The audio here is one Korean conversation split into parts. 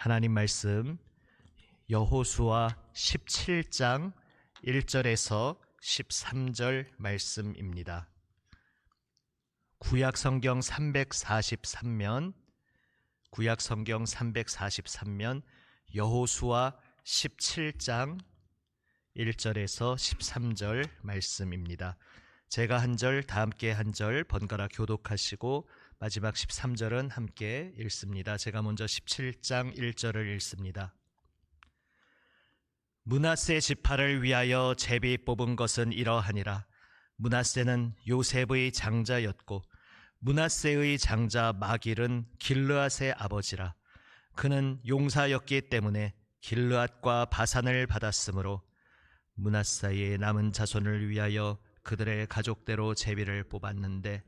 하나님 말씀 여호수아 17장 1절에서 13절 말씀입니다. 구약성경 343면 여호수아 17장 1절에서 13절 말씀입니다. 제가 한 절, 다 함께 한 절 번갈아 교독하시고 마지막 13절은 함께 읽습니다. 제가 먼저 17장 1절을 읽습니다. 므낫세 지파를 위하여 제비 뽑은 것은 이러하니라. 므낫세는 요셉의 장자였고 므낫세의 장자 마길은 길르앗의 아버지라. 그는 용사였기 때문에 길르앗과 바산을 받았으므로 므낫세의 남은 자손을 위하여 그들의 가족대로 제비를 뽑았는데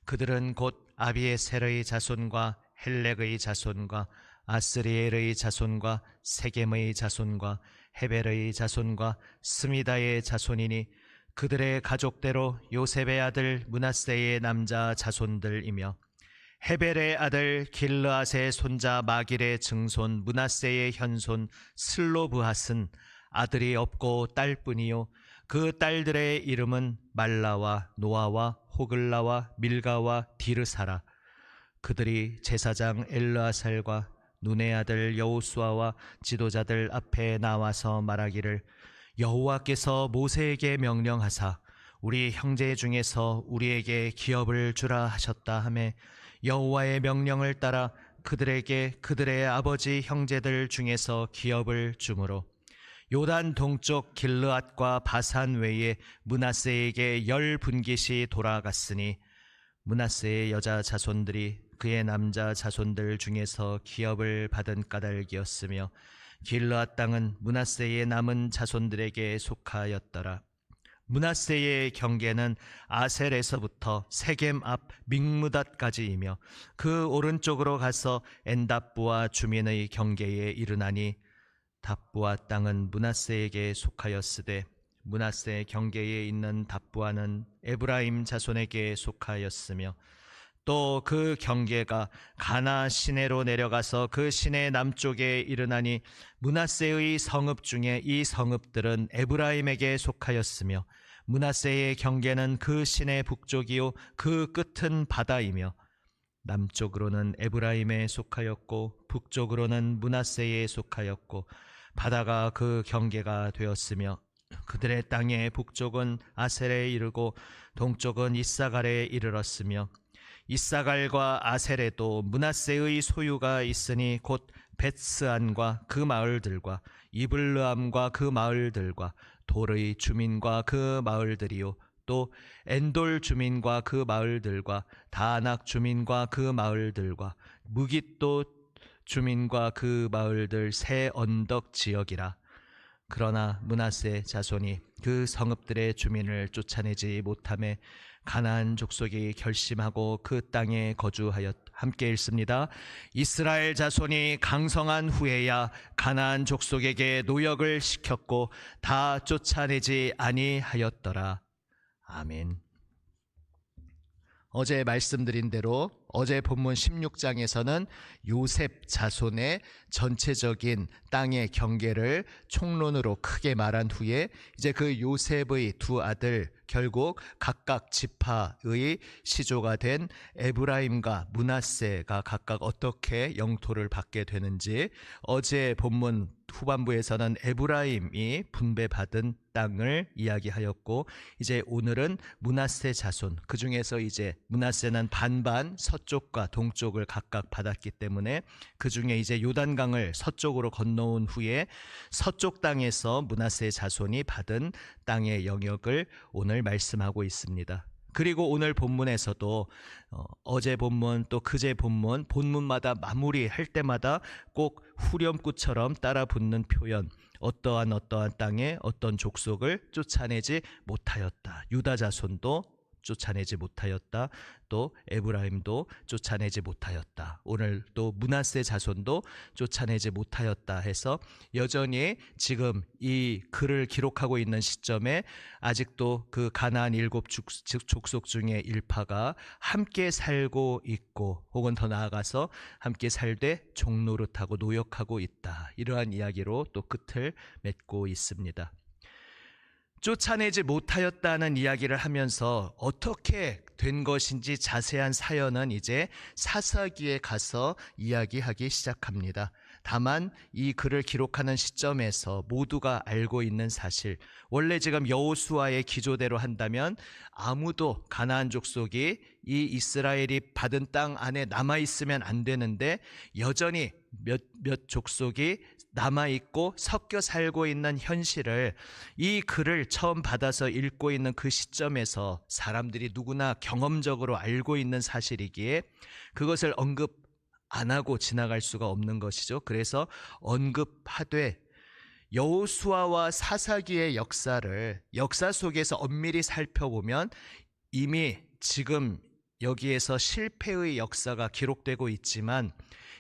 그들은 곧 아비에셀의 자손과 헬렉의 자손과 아스리엘의 자손과 세겜의 자손과 헤벨의 자손과 스미다의 자손이니 그들의 가족대로 요셉의 아들 므낫세의 남자 자손들이며 헤벨의 아들 길르앗의 손자 마길의 증손 므낫세의 현손 슬로브핫은 아들이 없고 딸뿐이요 그 딸들의 이름은 말라와 노아와 호글라와 밀가와 디르사라. 그들이 제사장 엘르아살과 눈의 아들 여호수아와 지도자들 앞에 나와서 말하기를 여호와께서 모세에게 명령하사 우리 형제 중에서 우리에게 기업을 주라 하셨다 하매 여호와의 명령을 따라 그들에게 그들의 아버지 형제들 중에서 기업을 주므로 요단 동쪽 길르앗과 바산 외에 므낫세에게 10분깃이 돌아갔으니 므낫세의 여자 자손들이 그의 남자 자손들 중에서 기업을 받은 까닭이었으며 길르앗 땅은 므낫세의 남은 자손들에게 속하였더라. 므낫세의 경계는 아셀에서부터 세겜 앞 믹므닷까지이며 그 오른쪽으로 가서 엔답부와 주민의 경계에 이르나니 답부아 땅은 므낫세에게 속하였으되 므낫세 경계에 있는 답부아는 에브라임 자손에게 속하였으며 또 그 경계가 가나 시내로 내려가서 그 시내 남쪽에 이르나니 므낫세의 성읍 중에 이 성읍들은 에브라임에게 속하였으며 므낫세의 경계는 그 시내 북쪽이요 그 끝은 바다이며 남쪽으로는 에브라임에 속하였고 북쪽으로는 므낫세에 속하였고 바다가 그 경계가 되었으며 그들의 땅의 북쪽은 아셀에 이르고 동쪽은 이사갈에 이르렀으며 이사갈과 아셀에도 므낫세의 소유가 있으니 곧 벳스안과 그 마을들과 이블르암과 그 마을들과 돌의 주민과 그 마을들이요 또 엔돌 주민과 그 마을들과 다낙 주민과 그 마을들과 무깃도 주민과 그 마을들 세 언덕 지역이라. 그러나 므낫세 자손이 그 성읍들의 주민을 쫓아내지 못하매 가나안 족속이 결심하고 그 땅에 거주하였. 함께 읽습니다. 이스라엘 자손이 강성한 후에야 가나안 족속에게 노역을 시켰고 다 쫓아내지 아니하였더라. 아멘. 어제 말씀드린 대로 어제 본문 16장에서는 요셉 자손의 전체적인 땅의 경계를 총론으로 크게 말한 후에 이제 그 요셉의 두 아들 결국 각각 지파의 시조가 된 에브라임과 므낫세가 각각 어떻게 영토를 받게 되는지 어제 본문 후반부에서는 에브라임이 분배받은 땅을 이야기하였고 이제 오늘은 므낫세 자손 그 중에서 이제 므낫세는 반반 서쪽과 동쪽을 각각 받았기 때문에 그 중에 이제 요단강을 서쪽으로 건너온 후에 서쪽 땅에서 므낫세 자손이 받은 땅의 영역을 오늘 말씀하고 있습니다. 그리고 오늘 본문에서도 어제 본문 또 그제 본문마다 마무리할 때마다 꼭 후렴구처럼 따라 붙는 표현 어떠한 땅에 어떤 족속을 쫓아내지 못하였다. 유다 자손도 쫓아내지 못하였다. 또 에브라임도 쫓아내지 못하였다. 오늘 또 므낫세 자손도 쫓아내지 못하였다 해서 여전히 지금 이 글을 기록하고 있는 시점에 아직도 그 가나안 7족속 중에 1파가 함께 살고 있고 혹은 더 나아가서 함께 살되 종노릇하고 노역하고 있다. 이러한 이야기로 또 끝을 맺고 있습니다. 쫓아내지 못하였다는 이야기를 하면서 어떻게 된 것인지 자세한 사연은 이제 사사기에 가서 이야기하기 시작합니다. 다만 이 글을 기록하는 시점에서 모두가 알고 있는 사실, 원래 지금 여호수아의 기조대로 한다면 아무도 가나안 족속이 이 이스라엘이 받은 땅 안에 남아있으면 안 되는데 여전히 몇 족속이 남아있고 섞여 살고 있는 현실을 이 글을 처음 받아서 읽고 있는 그 시점에서 사람들이 누구나 경험적으로 알고 있는 사실이기에 그것을 언급 안 하고 지나갈 수가 없는 것이죠. 그래서 언급하되 여호수아와 사사기의 역사 속에서 엄밀히 살펴보면 이미 지금 여기에서 실패의 역사가 기록되고 있지만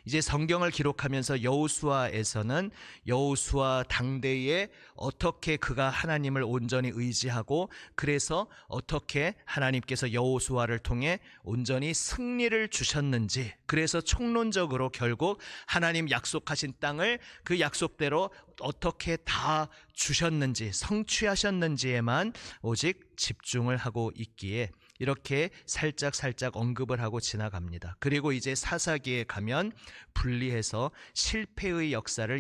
이제 성경을 기록하면서 여호수아에서는 여호수아 당대에 어떻게 그가 하나님을 온전히 의지하고 그래서 어떻게 하나님께서 여호수아를 통해 온전히 승리를 주셨는지, 그래서 총론적으로 결국 하나님 약속하신 땅을 그 약속대로 어떻게 다 주셨는지 성취하셨는지에만 오직 집중을 하고 있기에 이렇게 살짝 언급을 하고 지나갑니다. 그리고 이제 사사기에 가면 분리해서 실패의 역사를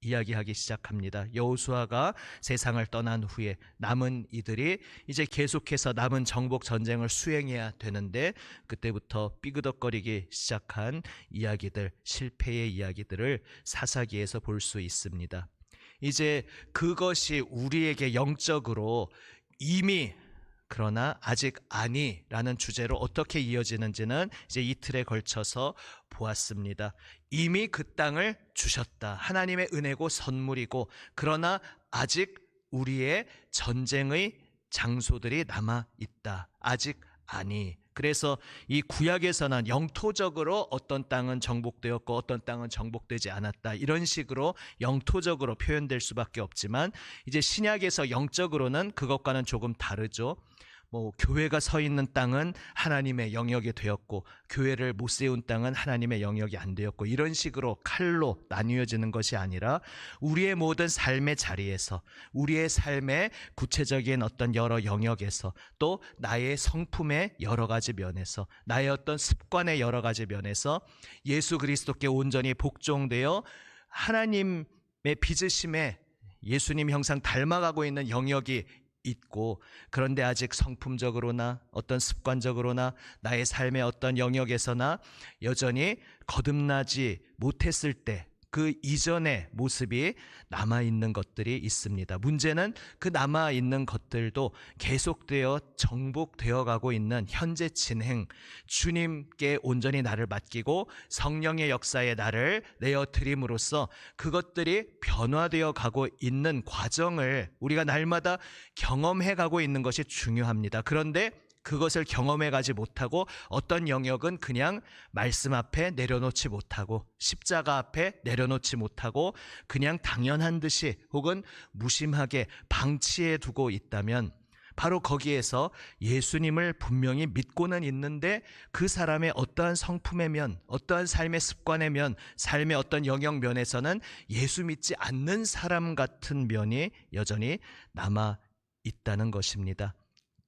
이야기하기 시작합니다. 여호수아가 세상을 떠난 후에 남은 이들이 이제 계속해서 남은 정복 전쟁을 수행해야 되는데 그때부터 삐그덕거리기 시작한 이야기들, 실패의 이야기들을 사사기에서 볼 수 있습니다. 이제 그것이 우리에게 영적으로 이미 그러나 아직 아니라는 주제로 어떻게 이어지는지는 이제 이틀에 걸쳐서 보았습니다. 이미 그 땅을 주셨다. 하나님의 은혜고 선물이고 그러나 아직 우리의 전쟁의 장소들이 남아 있다. 아직 아니. 그래서 이 구약에서는 영토적으로 어떤 땅은 정복되었고 어떤 땅은 정복되지 않았다. 이런 식으로 영토적으로 표현될 수밖에 없지만 이제 신약에서 영적으로는 그것과는 조금 다르죠. 교회가 서 있는 땅은 하나님의 영역이 되었고 교회를 못 세운 땅은 하나님의 영역이 안 되었고 이런 식으로 칼로 나뉘어지는 것이 아니라 우리의 모든 삶의 자리에서 우리의 삶의 구체적인 어떤 여러 영역에서 또 나의 성품의 여러 가지 면에서 나의 어떤 습관의 여러 가지 면에서 예수 그리스도께 온전히 복종되어 하나님의 빚으심에 예수님 형상 닮아가고 있는 영역이 있고 그런데 아직 성품적으로나 어떤 습관적으로나 나의 삶의 어떤 영역에서나 여전히 거듭나지 못했을 때 그 이전의 모습이 남아있는 것들이 있습니다. 문제는 그 남아있는 것들도 계속되어 정복되어 가고 있는 현재 진행, 주님께 온전히 나를 맡기고 성령의 역사에 나를 내어드림으로써 그것들이 변화되어 가고 있는 과정을 우리가 날마다 경험해 가고 있는 것이 중요합니다. 그런데 그것을 경험해 가지 못하고 어떤 영역은 그냥 말씀 앞에 내려놓지 못하고 십자가 앞에 내려놓지 못하고 그냥 당연한 듯이 혹은 무심하게 방치해 두고 있다면 바로 거기에서 예수님을 분명히 믿고는 있는데 그 사람의 어떠한 성품의 면, 어떠한 삶의 습관의 면, 삶의 어떤 영역 면에서는 예수 믿지 않는 사람 같은 면이 여전히 남아 있다는 것입니다.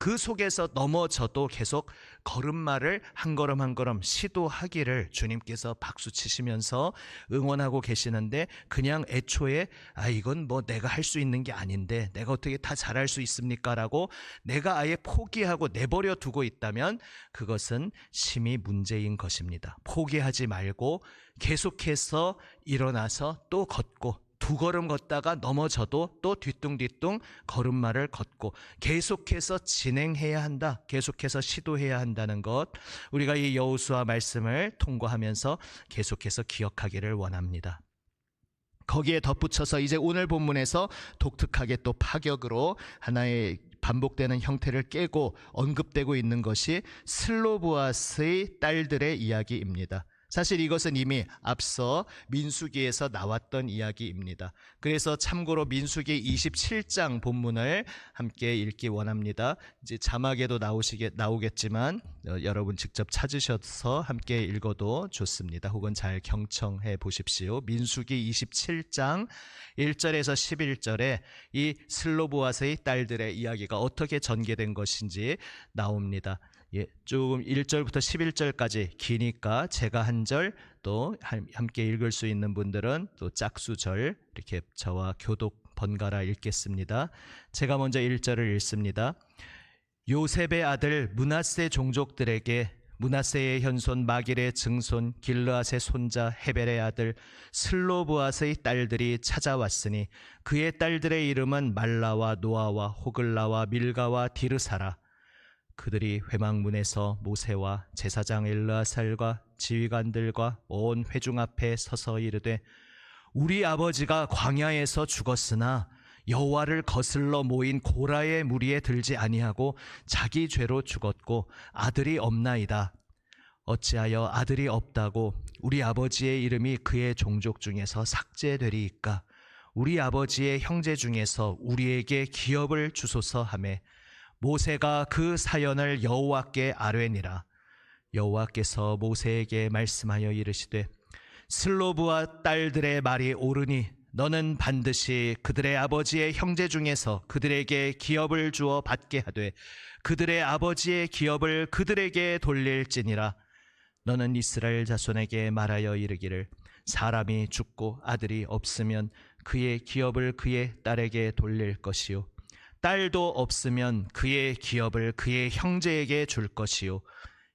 그 속에서 넘어져도 계속 걸음마를 한 걸음 한 걸음 시도하기를 주님께서 박수 치시면서 응원하고 계시는데 그냥 애초에 이건 내가 할 수 있는 게 아닌데 내가 어떻게 다 잘할 수 있습니까? 라고 내가 아예 포기하고 내버려 두고 있다면 그것은 심히 문제인 것입니다. 포기하지 말고 계속해서 일어나서 또 걷고 두 걸음 걷다가 넘어져도 또 뒤뚱뒤뚱 걸음마를 걷고 계속해서 진행해야 한다. 계속해서 시도해야 한다는 것, 우리가 이 여호수아 말씀을 통과하면서 계속해서 기억하기를 원합니다. 거기에 덧붙여서 이제 오늘 본문에서 독특하게 또 파격으로 하나의 반복되는 형태를 깨고 언급되고 있는 것이 슬로보아스의 딸들의 이야기입니다. 사실 이것은 이미 앞서 민수기에서 나왔던 이야기입니다. 그래서 참고로 민수기 27장 본문을 함께 읽기 원합니다. 이제 자막에도 나오겠지만 여러분 직접 찾으셔서 함께 읽어도 좋습니다. 혹은 잘 경청해 보십시오. 민수기 27장 1절에서 11절에 이 슬로보아스의 딸들의 이야기가 어떻게 전개된 것인지 나옵니다. 조금 1절부터 11절까지 기니까 제가 한 절, 또 함께 읽을 수 있는 분들은 또 짝수절 이렇게 저와 교독 번갈아 읽겠습니다. 제가 먼저 1절을 읽습니다. 요셉의 아들 므낫세 종족들에게 므낫세의 현손 마길의 증손 길르앗의 손자 헤벨의 아들 슬로보아스의 딸들이 찾아왔으니 그의 딸들의 이름은 말라와 노아와 호글라와 밀가와 디르사라. 그들이 회막문에서 모세와 제사장 엘르아살과 지휘관들과 온 회중 앞에 서서 이르되 우리 아버지가 광야에서 죽었으나 여호와를 거슬러 모인 고라의 무리에 들지 아니하고 자기 죄로 죽었고 아들이 없나이다. 어찌하여 아들이 없다고 우리 아버지의 이름이 그의 종족 중에서 삭제되리이까? 우리 아버지의 형제 중에서 우리에게 기업을 주소서 하매 모세가 그 사연을 여호와께 아뢰니라. 여호와께서 모세에게 말씀하여 이르시되 슬로브와 딸들의 말이 옳으니 너는 반드시 그들의 아버지의 형제 중에서 그들에게 기업을 주어 받게 하되 그들의 아버지의 기업을 그들에게 돌릴지니라. 너는 이스라엘 자손에게 말하여 이르기를 사람이 죽고 아들이 없으면 그의 기업을 그의 딸에게 돌릴 것이요 딸도 없으면 그의 기업을 그의 형제에게 줄 것이요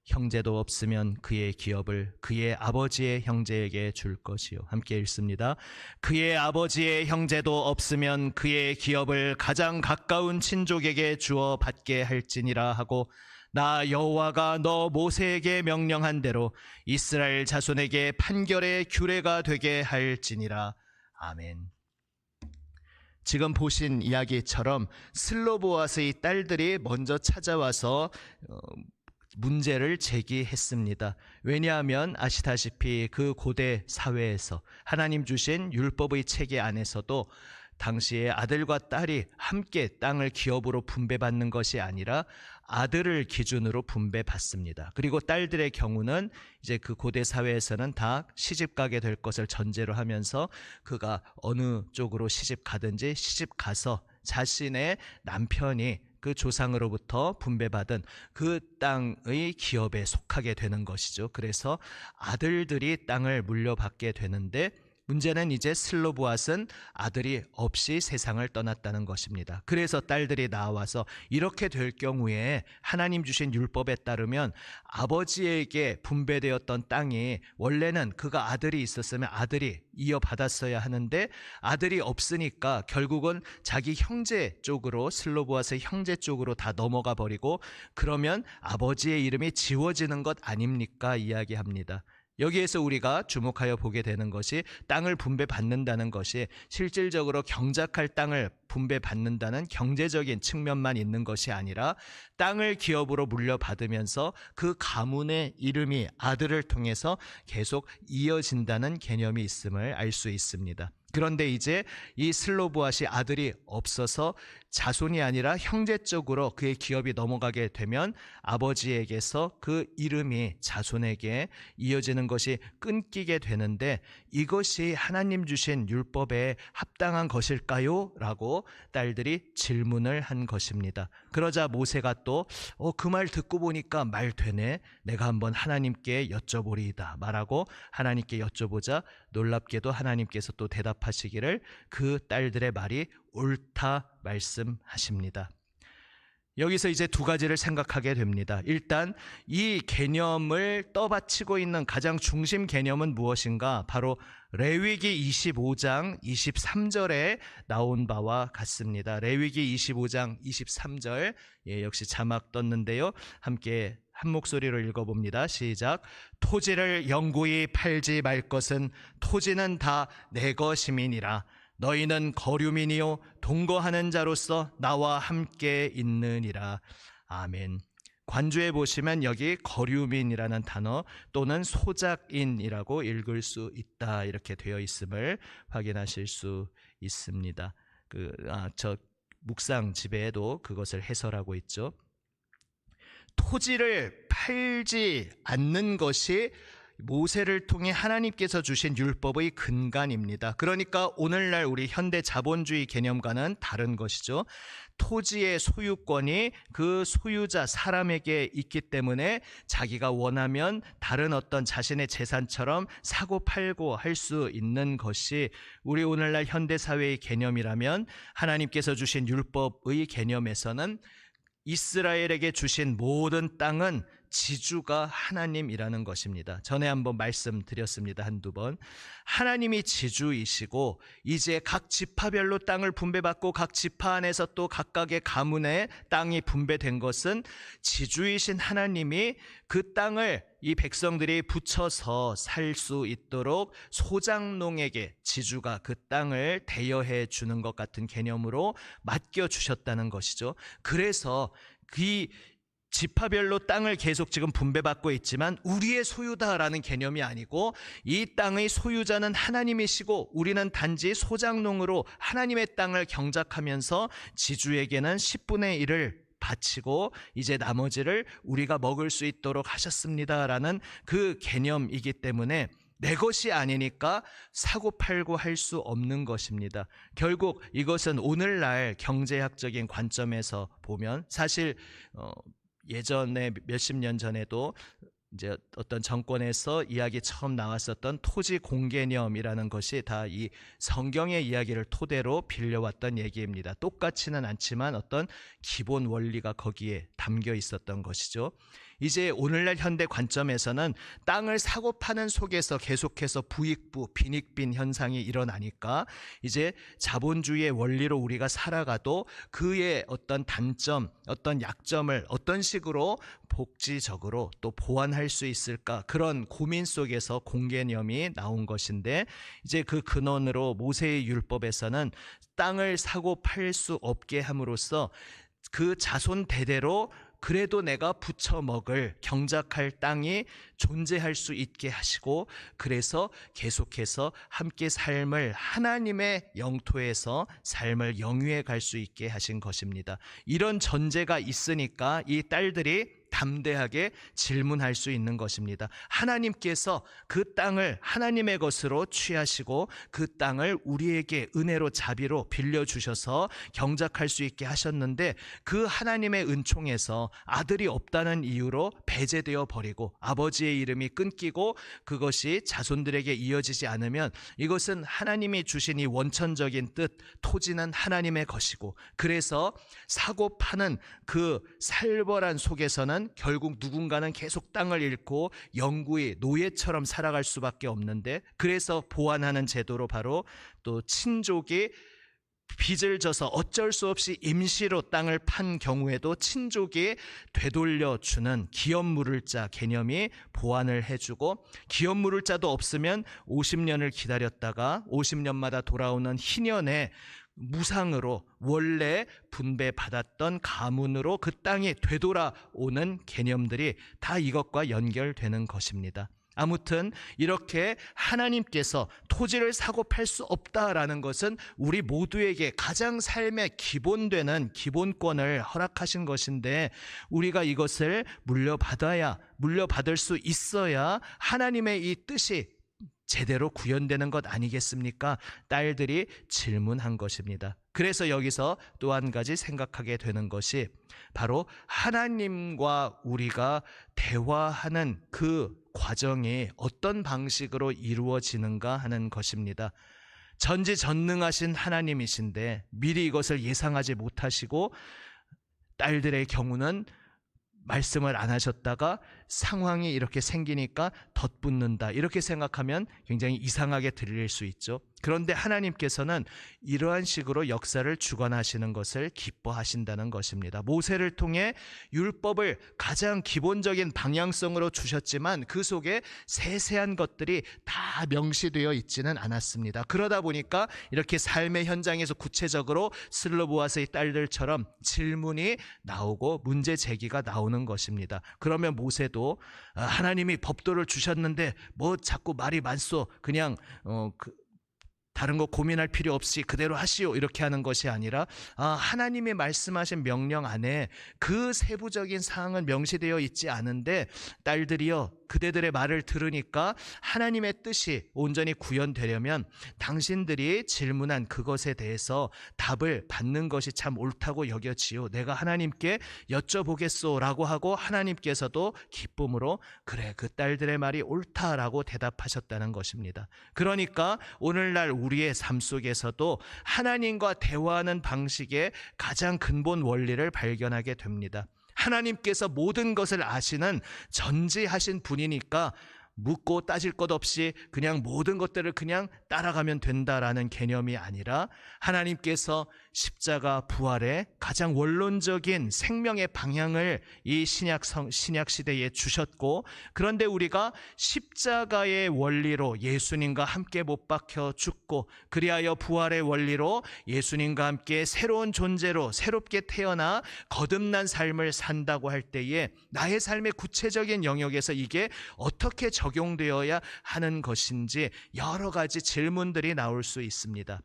형제도 없으면 그의 기업을 그의 아버지의 형제에게 줄 것이요. 함께 읽습니다. 그의 아버지의 형제도 없으면 그의 기업을 가장 가까운 친족에게 주어 받게 할지니라 하고 나 여호와가 너 모세에게 명령한 대로 이스라엘 자손에게 판결의 규례가 되게 할지니라. 아멘. 지금 보신 이야기처럼 슬로보아스의 딸들이 먼저 찾아와서 문제를 제기했습니다. 왜냐하면 아시다시피 그 고대 사회에서 하나님 주신 율법의 체계 안에서도 당시에 아들과 딸이 함께 땅을 기업으로 분배받는 것이 아니라 아들을 기준으로 분배받습니다. 그리고 딸들의 경우는 이제 그 고대 사회에서는 다 시집 가게 될 것을 전제로 하면서 그가 어느 쪽으로 시집 가든지 시집 가서 자신의 남편이 그 조상으로부터 분배받은 그 땅의 기업에 속하게 되는 것이죠. 그래서 아들들이 땅을 물려받게 되는데 문제는 이제 슬로보앗은 아들이 없이 세상을 떠났다는 것입니다. 그래서 딸들이 나와서 이렇게 될 경우에 하나님 주신 율법에 따르면 아버지에게 분배되었던 땅이 원래는 그가 아들이 있었으면 아들이 이어받았어야 하는데 아들이 없으니까 결국은 자기 형제 쪽으로 슬로보앗의 형제 쪽으로 다 넘어가 버리고 그러면 아버지의 이름이 지워지는 것 아닙니까? 이야기합니다. 여기에서 우리가 주목하여 보게 되는 것이 땅을 분배받는다는 것이 실질적으로 경작할 땅을 분배받는다는 경제적인 측면만 있는 것이 아니라 땅을 기업으로 물려받으면서 그 가문의 이름이 아들을 통해서 계속 이어진다는 개념이 있음을 알 수 있습니다. 그런데 이제 이 슬로보앗이 아들이 없어서 자손이 아니라 형제 쪽으로 그의 기업이 넘어가게 되면 아버지에게서 그 이름이 자손에게 이어지는 것이 끊기게 되는데 이것이 하나님 주신 율법에 합당한 것일까요? 라고 딸들이 질문을 한 것입니다. 그러자 모세가 또 그 말 듣고 보니까 말 되네. 내가 한번 하나님께 여쭤보리이다 말하고 하나님께 여쭤보자 놀랍게도 하나님께서 또 대답하시기를 그 딸들의 말이 옳다 말씀하십니다. 여기서 이제 두 가지를 생각하게 됩니다. 일단 이 개념을 떠받치고 있는 가장 중심 개념은 무엇인가? 바로 레위기 25장 23절에 나온 바와 같습니다. 레위기 25장 23절 역시 자막 떴는데요. 함께 한 목소리로 읽어봅니다. 시작. 토지를 영구히 팔지 말 것은 토지는 다 내 것임이니라. 너희는 거류민이요 동거하는 자로서 나와 함께 있느니라. 아멘. 관주에 보시면 여기 거류민이라는 단어 또는 소작인이라고 읽을 수 있다 이렇게 되어 있음을 확인하실 수 있습니다. 저 묵상 집에도 그것을 해설하고 있죠. 토지를 팔지 않는 것이 모세를 통해 하나님께서 주신 율법의 근간입니다. 그러니까 오늘날 우리 현대 자본주의 개념과는 다른 것이죠. 토지의 소유권이 그 소유자 사람에게 있기 때문에 자기가 원하면 다른 어떤 자신의 재산처럼 사고 팔고 할 수 있는 것이 우리 오늘날 현대사회의 개념이라면, 하나님께서 주신 율법의 개념에서는 이스라엘에게 주신 모든 땅은 지주가 하나님이라는 것입니다. 전에 한번 말씀드렸습니다. 한두 번. 하나님이 지주이시고 이제 각 지파별로 땅을 분배받고 각 지파 안에서 또 각각의 가문의 땅이 분배된 것은 지주이신 하나님이 그 땅을 이 백성들이 붙여서 살 수 있도록 소장농에게 지주가 그 땅을 대여해 주는 것 같은 개념으로 맡겨주셨다는 것이죠. 그래서 그 지파별로 땅을 계속 지금 분배받고 있지만 우리의 소유다라는 개념이 아니고, 이 땅의 소유자는 하나님이시고 우리는 단지 소장농으로 하나님의 땅을 경작하면서 지주에게는 10분의 1을 바치고 이제 나머지를 우리가 먹을 수 있도록 하셨습니다라는 그 개념이기 때문에 내 것이 아니니까 사고 팔고 할 수 없는 것입니다. 결국 이것은 오늘날 경제학적인 관점에서 보면 사실 예전에 몇십 년 전에도 이제 어떤 정권에서 이야기 처음 나왔었던 토지 공개념이라는 것이 다 이 성경의 이야기를 토대로 빌려왔던 얘기입니다. 똑같지는 않지만 어떤 기본 원리가 거기에 담겨 있었던 것이죠. 이제 오늘날 현대 관점에서는 땅을 사고 파는 속에서 계속해서 부익부, 빈익빈 현상이 일어나니까 이제 자본주의의 원리로 우리가 살아가도 그의 어떤 단점, 어떤 약점을 어떤 식으로 복지적으로 또 보완할 수 있을까, 그런 고민 속에서 공개념이 나온 것인데, 이제 그 근원으로 모세의 율법에서는 땅을 사고 팔 수 없게 함으로써 그 자손 대대로 그래도 내가 부쳐 먹을 경작할 땅이 존재할 수 있게 하시고, 그래서 계속해서 함께 삶을 하나님의 영토에서 삶을 영위해 갈 수 있게 하신 것입니다. 이런 전제가 있으니까 이 딸들이 담대하게 질문할 수 있는 것입니다. 하나님께서 그 땅을 하나님의 것으로 취하시고 그 땅을 우리에게 은혜로 자비로 빌려주셔서 경작할 수 있게 하셨는데, 그 하나님의 은총에서 아들이 없다는 이유로 배제되어 버리고 아버지의 이름이 끊기고 그것이 자손들에게 이어지지 않으면, 이것은 하나님이 주신 이 원천적인 뜻, 토지는 하나님의 것이고, 그래서 사고 파는 그 살벌한 속에서는 결국 누군가는 계속 땅을 잃고 영구히 노예처럼 살아갈 수밖에 없는데, 그래서 보완하는 제도로 바로 또 친족이 빚을 져서 어쩔 수 없이 임시로 땅을 판 경우에도 친족이 되돌려주는 기업 물을자 개념이 보완을 해주고, 기업 물을자도 없으면 50년을 기다렸다가 50년마다 돌아오는 희년에 무상으로 원래 분배받았던 가문으로 그 땅이 되돌아오는 개념들이 다 이것과 연결되는 것입니다. 아무튼 이렇게 하나님께서 토지를 사고 팔 수 없다라는 것은 우리 모두에게 가장 삶의 기본되는 기본권을 허락하신 것인데, 우리가 이것을 물려받을 수 있어야 하나님의 이 뜻이 제대로 구현되는 것 아니겠습니까? 딸들이 질문한 것입니다. 그래서 여기서 또 한 가지 생각하게 되는 것이 바로 하나님과 우리가 대화하는 그 과정이 어떤 방식으로 이루어지는가 하는 것입니다. 전지전능하신 하나님이신데 미리 이것을 예상하지 못하시고, 딸들의 경우는 말씀을 안 하셨다가 상황이 이렇게 생기니까 덧붙는다, 이렇게 생각하면 굉장히 이상하게 들릴 수 있죠. 그런데 하나님께서는 이러한 식으로 역사를 주관하시는 것을 기뻐하신다는 것입니다. 모세를 통해 율법을 가장 기본적인 방향성으로 주셨지만 그 속에 세세한 것들이 다 명시되어 있지는 않았습니다. 그러다 보니까 이렇게 삶의 현장에서 구체적으로 슬로보아스의 딸들처럼 질문이 나오고 문제 제기가 나오는 것입니다. 그러면 모세도 하나님이 법도를 주셨는데 뭐 자꾸 말이 많소, 그냥 다른 거 고민할 필요 없이 그대로 하시오, 이렇게 하는 것이 아니라 하나님이 말씀하신 명령 안에 그 세부적인 사항은 명시되어 있지 않은데 딸들이여 그대들의 말을 들으니까 하나님의 뜻이 온전히 구현되려면 당신들이 질문한 그것에 대해서 답을 받는 것이 참 옳다고 여겨지요. 내가 하나님께 여쭤보겠소 라고 하고 하나님께서도 기쁨으로 그래 그 딸들의 말이 옳다라고 대답하셨다는 것입니다. 그러니까 오늘날 우리의 삶 속에서도 하나님과 대화하는 방식의 가장 근본 원리를 발견하게 됩니다. 하나님께서 모든 것을 아시는 전지하신 분이니까 묻고 따질 것 없이 그냥 모든 것들을 그냥 따라가면 된다라는 개념이 아니라 하나님께서 십자가 부활의 가장 원론적인 생명의 방향을 이 신약 시대에 주셨고, 그런데 우리가 십자가의 원리로 예수님과 함께 못 박혀 죽고 그리하여 부활의 원리로 예수님과 함께 새로운 존재로 새롭게 태어나 거듭난 삶을 산다고 할 때에 나의 삶의 구체적인 영역에서 이게 어떻게 적용되어야 하는 것인지 여러 가지 질문들이 나올 수 있습니다.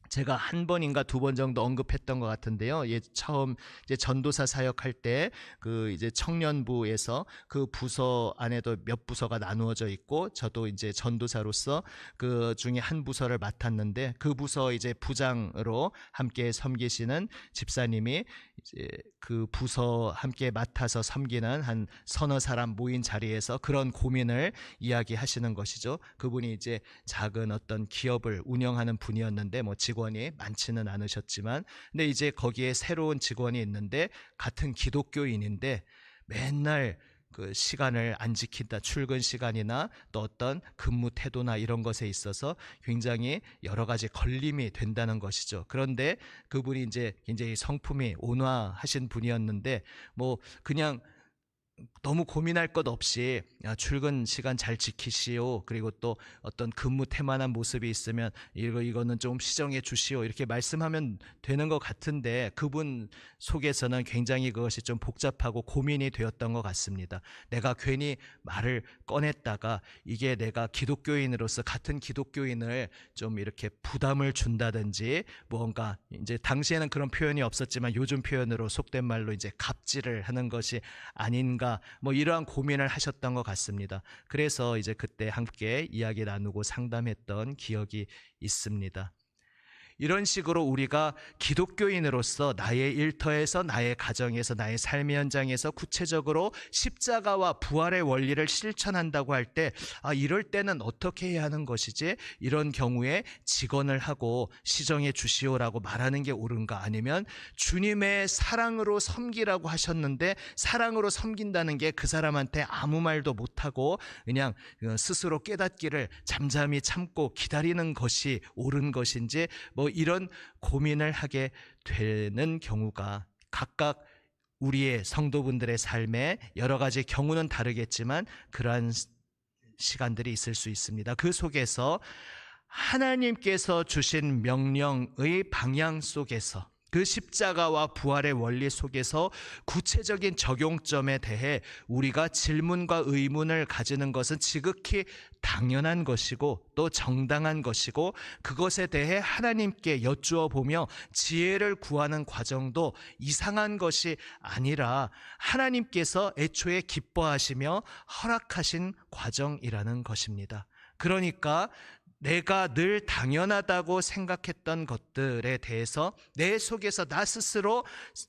제가 한 번인가 두 번 정도 언급했던 것 같은데요. 처음 이제 전도사 사역할 때 그 이제 청년부에서 그 부서 안에도 몇 부서가 나누어져 있고 저도 이제 전도사로서 그 중에 한 부서를 맡았는데 그 부서 이제 부장으로 함께 섬기시는 집사님이 이제 그 부서 함께 맡아서 섬기는 한 서너 사람 모인 자리에서 그런 고민을 이야기하시는 것이죠. 그분이 이제 작은 어떤 기업을 운영하는 분이었는데 뭐 직원이 많지는 않으셨지만, 근데 이제 거기에 새로운 직원이 있는데 같은 기독교인인데 맨날 그 시간을 안 지킨다, 출근 시간이나 또 어떤 근무 태도나 이런 것에 있어서 굉장히 여러 가지 걸림이 된다는 것이죠. 그런데 그분이 이제 굉장히 성품이 온화하신 분이었는데 뭐 그냥 너무 고민할 것 없이 출근 시간 잘 지키시오, 그리고 또 어떤 근무 태만한 모습이 있으면 이거는 좀 시정해 주시오, 이렇게 말씀하면 되는 것 같은데 그분 속에서는 굉장히 그것이 좀 복잡하고 고민이 되었던 것 같습니다. 내가 괜히 말을 꺼냈다가 이게 내가 기독교인으로서 같은 기독교인을 좀 이렇게 부담을 준다든지 뭔가 이제 당시에는 그런 표현이 없었지만 요즘 표현으로 속된 말로 이제 갑질을 하는 것이 아닌가, 뭐 이러한 고민을 하셨던 것 같습니다. 그래서 이제 그때 함께 이야기 나누고 상담했던 기억이 있습니다. 이런 식으로 우리가 기독교인으로서 나의 일터에서, 나의 가정에서, 나의 삶의 현장에서 구체적으로 십자가와 부활의 원리를 실천한다고 할 때 이럴 때는 어떻게 해야 하는 것이지? 이런 경우에 직언을 하고 시정해 주시오라고 말하는 게 옳은가? 아니면 주님의 사랑으로 섬기라고 하셨는데 사랑으로 섬긴다는 게 그 사람한테 아무 말도 못하고 그냥 스스로 깨닫기를 잠잠히 참고 기다리는 것이 옳은 것인지, 뭐 이런 고민을 하게 되는 경우가 각각 우리의 성도분들의 삶에 여러 가지 경우는 다르겠지만 그러한 시간들이 있을 수 있습니다. 그 속에서 하나님께서 주신 명령의 방향 속에서, 그 십자가와 부활의 원리 속에서 구체적인 적용점에 대해 우리가 질문과 의문을 가지는 것은 지극히 당연한 것이고 또 정당한 것이고, 그것에 대해 하나님께 여쭈어 보며 지혜를 구하는 과정도 이상한 것이 아니라 하나님께서 애초에 기뻐하시며 허락하신 과정이라는 것입니다. 그러니까 내가 늘 당연하다고 생각했던 것들에 대해서 내 속에서 나 스스로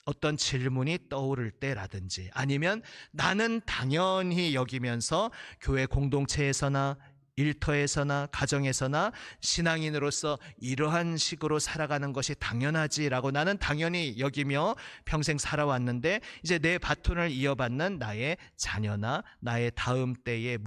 어떤 질문이 떠오를 때라든지, 아니면 나는 당연히 여기면서 교회 공동체에서나 일터에서나 가정에서나 신앙인으로서 이러한 식으로 살아가는 것이 당연하지라고 나는 당연히 여기며 평생 살아왔는데, 이제 내 바톤을 이어받는 나의 자녀나 나의 다음 때에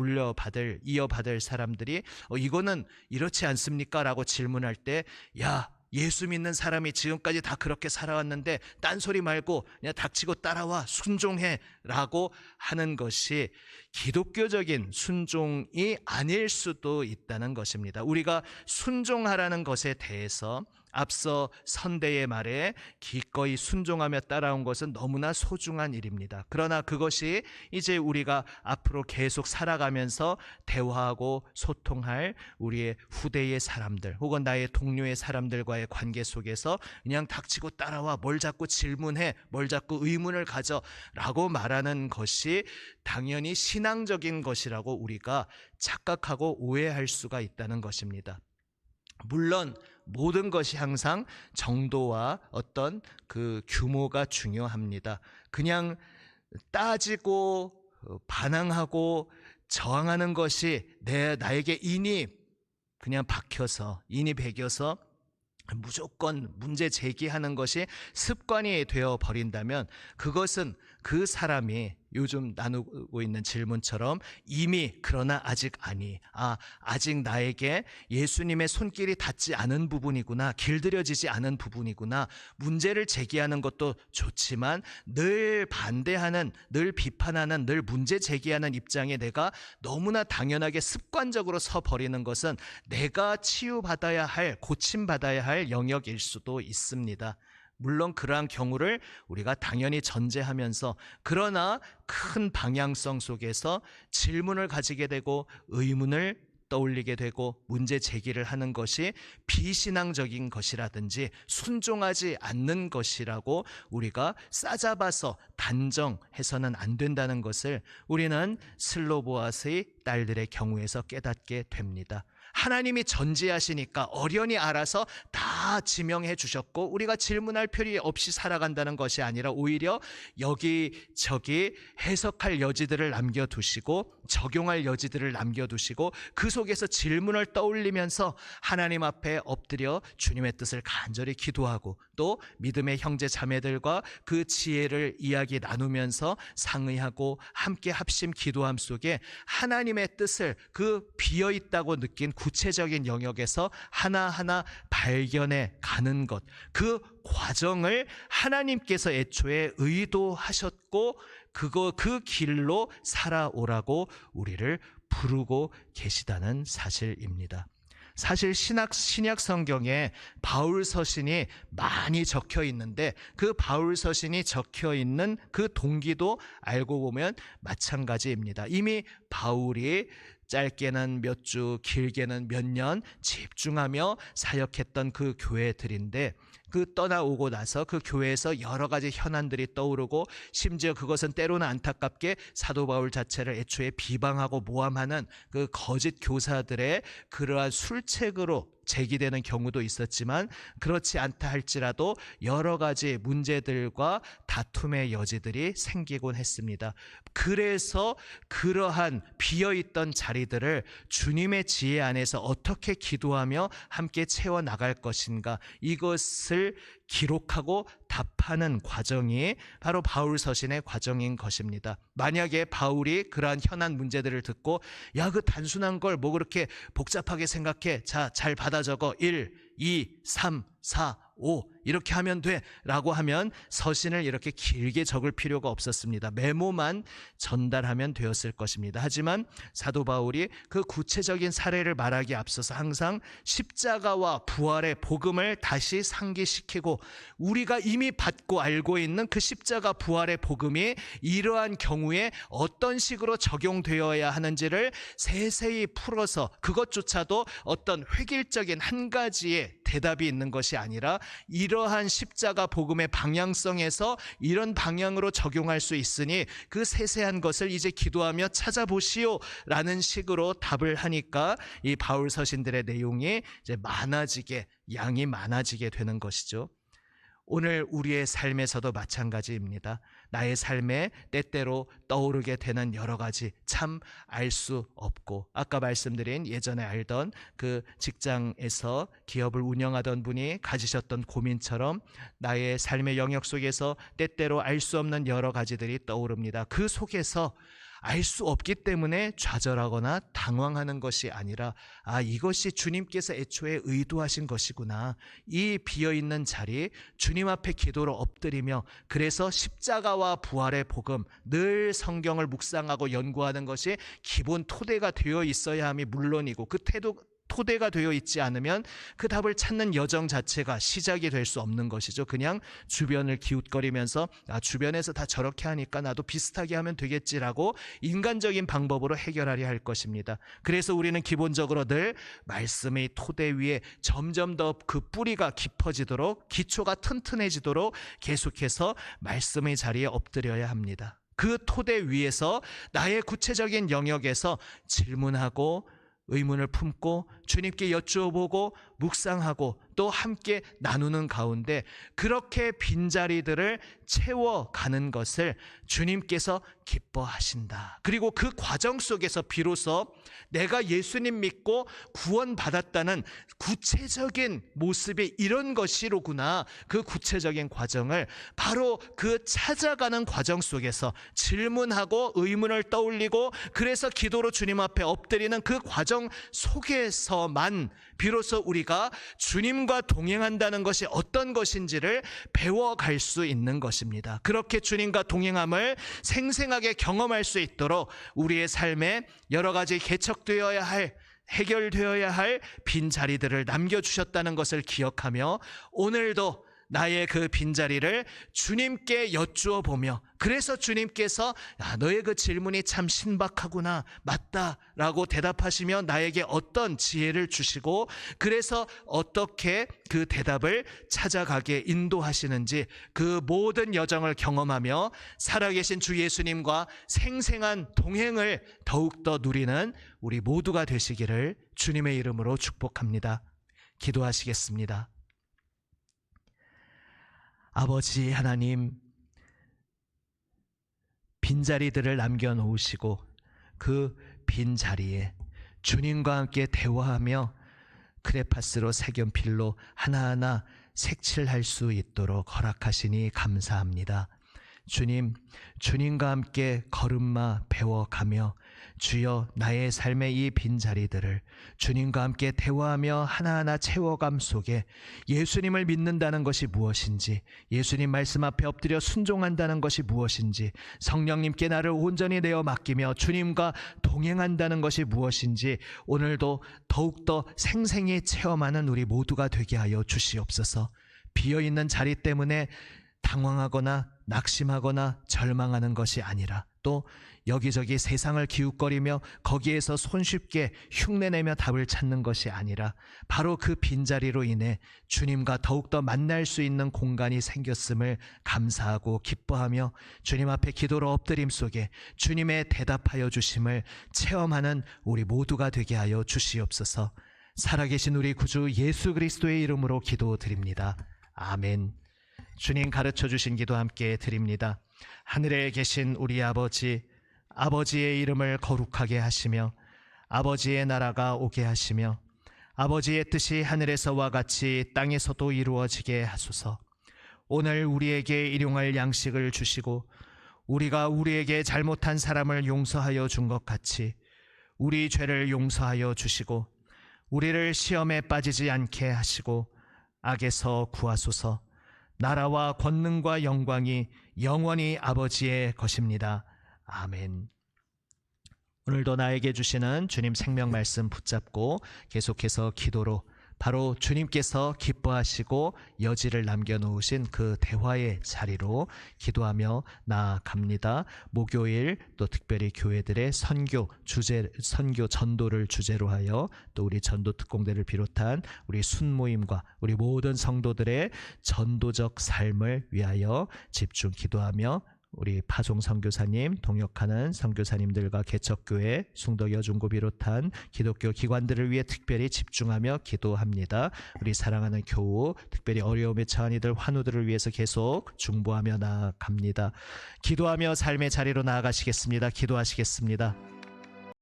이어받을 사람들이 이거는 이렇지 않습니까? 라고 질문할 때, 야, 예수 믿는 사람이 지금까지 다 그렇게 살아왔는데 딴소리 말고 그냥 닥치고 따라와, 순종해 라고 하는 것이 기독교적인 순종이 아닐 수도 있다는 것입니다. 우리가 순종하라는 것에 대해서 앞서 선대의 말에 기꺼이 순종하며 따라온 것은 너무나 소중한 일입니다. 그러나 그것이 이제 우리가 앞으로 계속 살아가면서 대화하고 소통할 우리의 후대의 사람들 혹은 나의 동료의 사람들과의 관계 속에서 그냥 닥치고 따라와, 뭘 자꾸 질문해, 뭘 자꾸 의문을 가져 라고 말하는 것이 당연히 신앙적인 것이라고 우리가 착각하고 오해할 수가 있다는 것입니다. 물론 모든 것이 항상 정도와 어떤 그 규모가 중요합니다. 그냥 따지고 반항하고 저항하는 것이 나에게 인이 그냥 인이 배겨서 무조건 문제 제기하는 것이 습관이 되어 버린다면, 그것은 그 사람이 요즘 나누고 있는 질문처럼 이미 그러나 아직 아직 나에게 예수님의 손길이 닿지 않은 부분이구나, 길들여지지 않은 부분이구나, 문제를 제기하는 것도 좋지만 늘 반대하는, 늘 비판하는, 늘 문제 제기하는 입장에 내가 너무나 당연하게 습관적으로 서버리는 것은 내가 치유받아야 할, 고침받아야 할 영역일 수도 있습니다. 물론 그러한 경우를 우리가 당연히 전제하면서, 그러나 큰 방향성 속에서 질문을 가지게 되고 의문을 떠올리게 되고 문제 제기를 하는 것이 비신앙적인 것이라든지 순종하지 않는 것이라고 우리가 싸잡아서 단정해서는 안 된다는 것을 우리는 슬로보아스의 딸들의 경우에서 깨닫게 됩니다. 하나님이 전지하시니까 어련히 알아서 다 지명해 주셨고 우리가 질문할 필요 없이 살아간다는 것이 아니라 오히려 여기저기 해석할 여지들을 남겨두시고 적용할 여지들을 남겨두시고 그 속에서 질문을 떠올리면서 하나님 앞에 엎드려 주님의 뜻을 간절히 기도하고 또 믿음의 형제 자매들과 그 지혜를 이야기 나누면서 상의하고 함께 합심 기도함 속에 하나님의 뜻을 그 비어있다고 느낀 구체적인 영역에서 하나하나 발견해 가는 것, 그 과정을 하나님께서 애초에 의도하셨고 그 길로 살아오라고 우리를 부르고 계시다는 사실입니다. 사실 신약 성경에 바울 서신이 많이 적혀 있는데 그 바울 서신이 적혀 있는 그 동기도 알고 보면 마찬가지입니다. 이미 바울이 짧게는 몇 주, 길게는 몇 년 집중하며 사역했던 그 교회들인데, 그 떠나오고 나서 그 교회에서 여러 가지 현안들이 떠오르고 심지어 그것은 때로는 안타깝게 사도 바울 자체를 애초에 비방하고 모함하는 그 거짓 교사들의 그러한 술책으로 제기되는 경우도 있었지만, 그렇지 않다 할지라도 여러 가지 문제들과 다툼의 여지들이 생기곤 했습니다. 그래서 그러한 비어있던 자리들을 주님의 지혜 안에서 어떻게 기도하며 함께 채워나갈 것인가, 이것을 기록하고 답하는 과정이 바로 바울 서신의 과정인 것입니다. 만약에 바울이 그러한 현안 문제들을 듣고 야, 그 단순한 걸 뭐 그렇게 복잡하게 생각해, 자, 잘 받아 적어, 1, 2, 3, 4, 5 이렇게 하면 돼 라고 하면 서신을 이렇게 길게 적을 필요가 없었습니다. 메모만 전달하면 되었을 것입니다. 하지만 사도 바울이 그 구체적인 사례를 말하기에 앞서서 항상 십자가와 부활의 복음을 다시 상기시키고, 우리가 이미 받고 알고 있는 그 십자가 부활의 복음이 이러한 경우에 어떤 식으로 적용되어야 하는지를 세세히 풀어서, 그것조차도 어떤 획일적인 한 가지의 대답이 있는 것이 아니라 이러한 십자가 복음의 방향성에서 이런 방향으로 적용할 수 있으니 그 세세한 것을 이제 기도하며 찾아보시오 라는 식으로 답을 하니까 이 바울 서신들의 내용이 이제 양이 많아지게 되는 것이죠. 오늘 우리의 삶에서도 마찬가지입니다. 나의 삶에 때때로 떠오르게 되는 여러 가지 참 알 수 없고, 아까 말씀드린 예전에 알던 그 직장에서 기업을 운영하던 분이 가지셨던 고민처럼 나의 삶의 영역 속에서 때때로 알 수 없는 여러 가지들이 떠오릅니다. 그 속에서 알 수 없기 때문에 좌절하거나 당황하는 것이 아니라, 이것이 주님께서 애초에 의도하신 것이구나. 이 비어있는 자리 주님 앞에 기도로 엎드리며, 그래서 십자가와 부활의 복음, 늘 성경을 묵상하고 연구하는 것이 기본 토대가 되어 있어야 함이 물론이고, 그 토대가 되어 있지 않으면 그 답을 찾는 여정 자체가 시작이 될 수 없는 것이죠. 그냥 주변을 기웃거리면서 주변에서 다 저렇게 하니까 나도 비슷하게 하면 되겠지라고 인간적인 방법으로 해결하려 할 것입니다. 그래서 우리는 기본적으로 늘 말씀의 토대 위에 점점 더 그 뿌리가 깊어지도록, 기초가 튼튼해지도록 계속해서 말씀의 자리에 엎드려야 합니다. 그 토대 위에서 나의 구체적인 영역에서 질문하고 의문을 품고 주님께 여쭈어보고 묵상하고 또 함께 나누는 가운데 그렇게 빈자리들을 채워가는 것을 주님께서 기뻐하신다. 그리고 그 과정 속에서 비로소 내가 예수님 믿고 구원받았다는 구체적인 모습이 이런 것이로구나. 그 구체적인 과정을 바로 그 찾아가는 과정 속에서 질문하고 의문을 떠올리고, 그래서 기도로 주님 앞에 엎드리는 그 과정 속에서만 비로소 우리가 주님과 동행한다는 것이 어떤 것인지를 배워갈 수 있는 것입니다. 그렇게 주님과 동행함을 생생하게 경험할 수 있도록 우리의 삶에 여러 가지 개척되어야 할, 해결되어야 할 빈자리들을 남겨주셨다는 것을 기억하며, 오늘도 나의 그 빈자리를 주님께 여쭈어 보며, 그래서 주님께서 너의 그 질문이 참 신박하구나, 맞다 라고 대답하시며 나에게 어떤 지혜를 주시고, 그래서 어떻게 그 대답을 찾아가게 인도하시는지 그 모든 여정을 경험하며 살아계신 주 예수님과 생생한 동행을 더욱더 누리는 우리 모두가 되시기를 주님의 이름으로 축복합니다. 기도하시겠습니다. 아버지 하나님, 빈자리들을 남겨놓으시고 그 빈자리에 주님과 함께 대화하며 크레파스로 색연필로 하나하나 색칠할 수 있도록 허락하시니 감사합니다. 주님, 주님과 함께 걸음마 배워가며 주여 나의 삶의 이 빈자리들을 주님과 함께 대화하며 하나하나 채워감 속에 예수님을 믿는다는 것이 무엇인지, 예수님 말씀 앞에 엎드려 순종한다는 것이 무엇인지, 성령님께 나를 온전히 내어 맡기며 주님과 동행한다는 것이 무엇인지 오늘도 더욱더 생생히 체험하는 우리 모두가 되게 하여 주시옵소서. 비어있는 자리 때문에 당황하거나 낙심하거나 절망하는 것이 아니라, 또 여기저기 세상을 기웃거리며 거기에서 손쉽게 흉내내며 답을 찾는 것이 아니라, 바로 그 빈자리로 인해 주님과 더욱더 만날 수 있는 공간이 생겼음을 감사하고 기뻐하며 주님 앞에 기도로 엎드림 속에 주님의 대답하여 주심을 체험하는 우리 모두가 되게 하여 주시옵소서. 살아계신 우리 구주 예수 그리스도의 이름으로 기도드립니다. 아멘. 주님 가르쳐 주신 기도 함께 드립니다. 하늘에 계신 우리 아버지, 아버지의 이름을 거룩하게 하시며 아버지의 나라가 오게 하시며 아버지의 뜻이 하늘에서와 같이 땅에서도 이루어지게 하소서. 오늘 우리에게 일용할 양식을 주시고 우리가 우리에게 잘못한 사람을 용서하여 준 것 같이 우리 죄를 용서하여 주시고 우리를 시험에 빠지지 않게 하시고 악에서 구하소서. 나라와 권능과 영광이 영원히 아버지의 것입니다. 아멘. 오늘도 나에게 주시는 주님 생명 말씀 붙잡고 계속해서 기도로 바로 주님께서 기뻐하시고 여지를 남겨놓으신 그 대화의 자리로 기도하며 나아갑니다. 목요일 또 특별히 교회들의 선교 전도를 주제로 하여 또 우리 전도 특공대를 비롯한 우리 순모임과 우리 모든 성도들의 전도적 삶을 위하여 집중 기도하며 우리 파송 선교사님, 동역하는 선교사님들과 개척교회, 숭도 여중고 비롯한 기독교 기관들을 위해 특별히 집중하며 기도합니다. 우리 사랑하는 교우, 특별히 어려움에 처한 이들 환우들을 위해서 계속 중보하며 나아갑니다. 기도하며 삶의 자리로 나아가시겠습니다. 기도하시겠습니다.